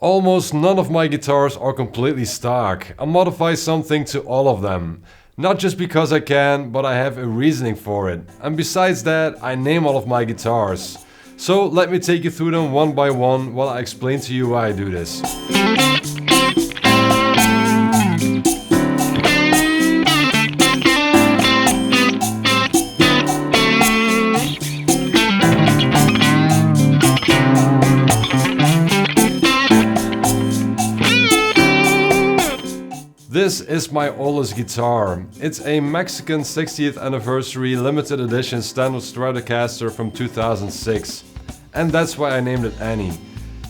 Almost none of my guitars are completely stock. I modify something to all of them. Not just because I can, but I have a reasoning for it. And besides that, I name all of my guitars. So let me take you through them one by one while I explain to you why I do this. This is my oldest guitar. It's a Mexican 60th anniversary limited edition standard Stratocaster from 2006. And that's why I named it Annie.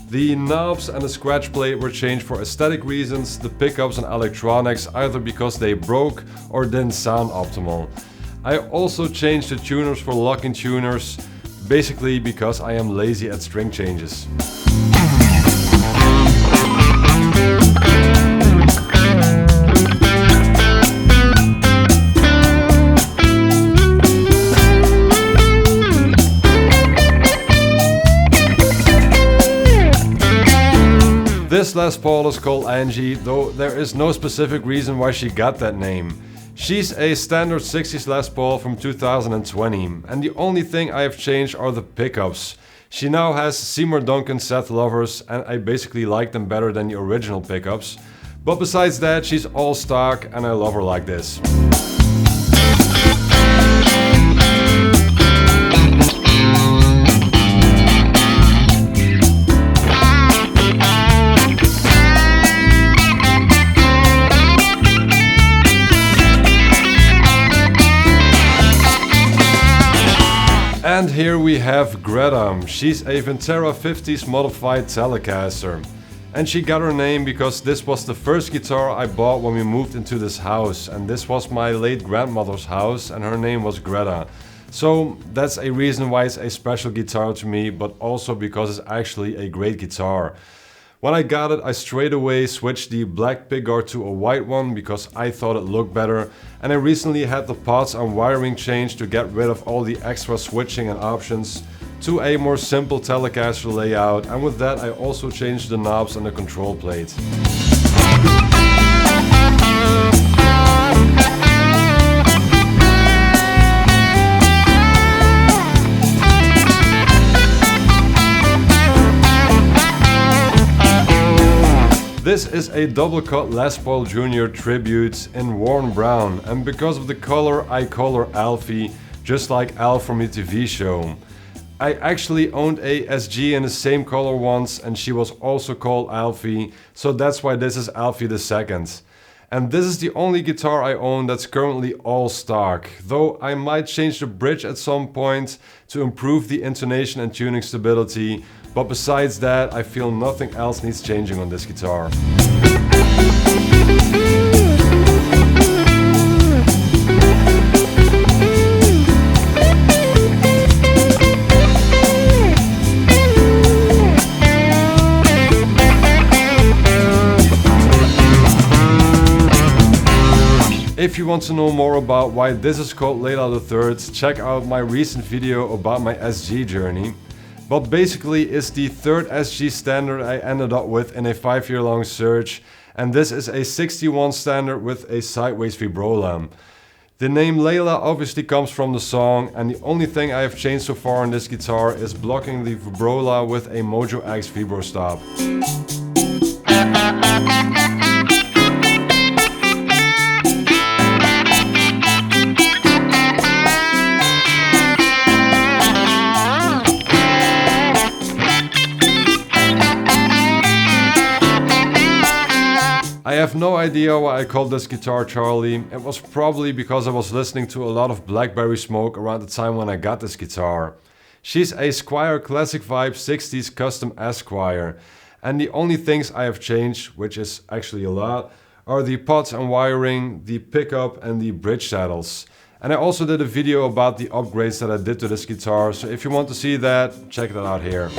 The knobs and the scratch plate were changed for aesthetic reasons, the pickups and electronics either because they broke or didn't sound optimal. I also changed the tuners for locking tuners, basically because I am lazy at string changes. This Les Paul is called Angie, though there is no specific reason why she got that name. She's a standard 60s Les Paul from 2020, and the only thing I have changed are the pickups. She now has Seymour Duncan Seth Lovers, and I basically like them better than the original pickups. But besides that, she's all stock and I love her like this. And here we have Greta. She's a Ventera 50s modified Telecaster. And she got her name because this was the first guitar I bought when we moved into this house. And this was my late grandmother's house and her name was Greta. So that's a reason why it's a special guitar to me, but also because it's actually a great guitar. When I got it, I straight away switched the black pickguard to a white one because I thought it looked better. And I recently had the pots and wiring changed to get rid of all the extra switching and options to a more simple Telecaster layout. And with that, I also changed the knobs and the control plate. This is a double cut Les Paul Jr. tribute in worn brown, and because of the color I call her Alfie, just like Al from the TV show. I actually owned a SG in the same color once and she was also called Alfie, so that's why this is Alfie II. And this is the only guitar I own that's currently all stock, though I might change the bridge at some point to improve the intonation and tuning stability, but besides that I feel nothing else needs changing on this guitar. If you want to know more about why this is called Layla III, check out my recent video about my SG journey. But basically it's the third SG standard I ended up with in a 5-year-long search, and this is a 61 standard with a sideways vibrola. The name Layla obviously comes from the song, and the only thing I have changed so far on this guitar is blocking the vibrola with a Mojo X vibro stop. I have no idea why I called this guitar Charlie. It was probably because I was listening to a lot of Blackberry Smoke around the time when I got this guitar. She's a Squier Classic Vibe 60s Custom Esquire, and the only things I have changed, which is actually a lot, are the pots and wiring, the pickup and the bridge saddles. And I also did a video about the upgrades that I did to this guitar, so if you want to see that, check that out here.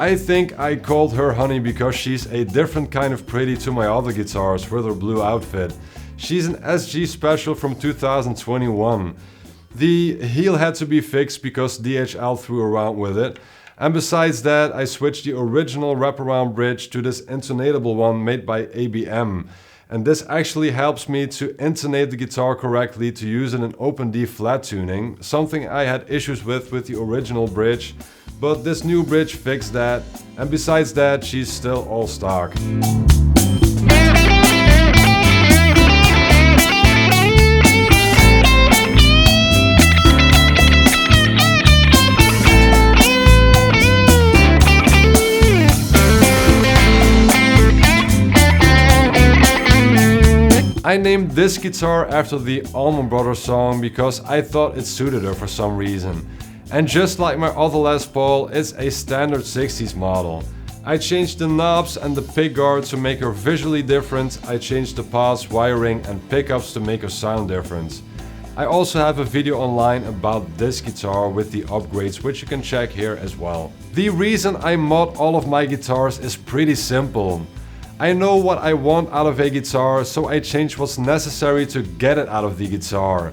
I think I called her Honey because she's a different kind of pretty to my other guitars with her blue outfit. She's an SG Special from 2021. The heel had to be fixed because DHL threw around with it. And besides that, I switched the original wraparound bridge to this intonatable one made by ABM. And this actually helps me to intonate the guitar correctly to use it in open D flat tuning, something I had issues with the original bridge, but this new bridge fixed that, and besides that, she's still all stock. I named this guitar after the Allman Brothers song because I thought it suited her for some reason. And just like my other Les Paul, it's a standard 60s model. I changed the knobs and the pickguard to make her visually different. I changed the pads, wiring and pickups to make her sound different. I also have a video online about this guitar with the upgrades, which you can check here as well. The reason I mod all of my guitars is pretty simple. I know what I want out of a guitar, so I change what's necessary to get it out of the guitar.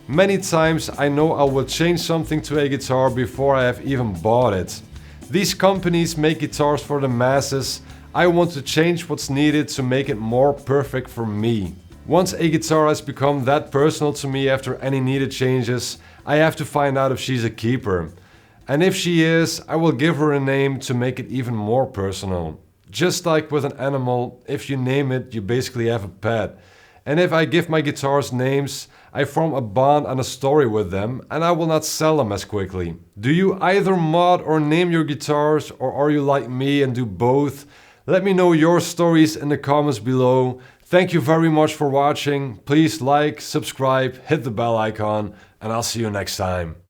Many times I know I will change something to a guitar before I have even bought it. These companies make guitars for the masses. I want to change what's needed to make it more perfect for me. Once a guitar has become that personal to me after any needed changes, I have to find out if she's a keeper. And if she is, I will give her a name to make it even more personal. Just like with an animal, if you name it, you basically have a pet. And if I give my guitars names, I form a bond and a story with them, and I will not sell them as quickly. Do you either mod or name your guitars, or are you like me and do both? Let me know your stories in the comments below. Thank you very much for watching. Please like, subscribe, hit the bell icon, and I'll see you next time.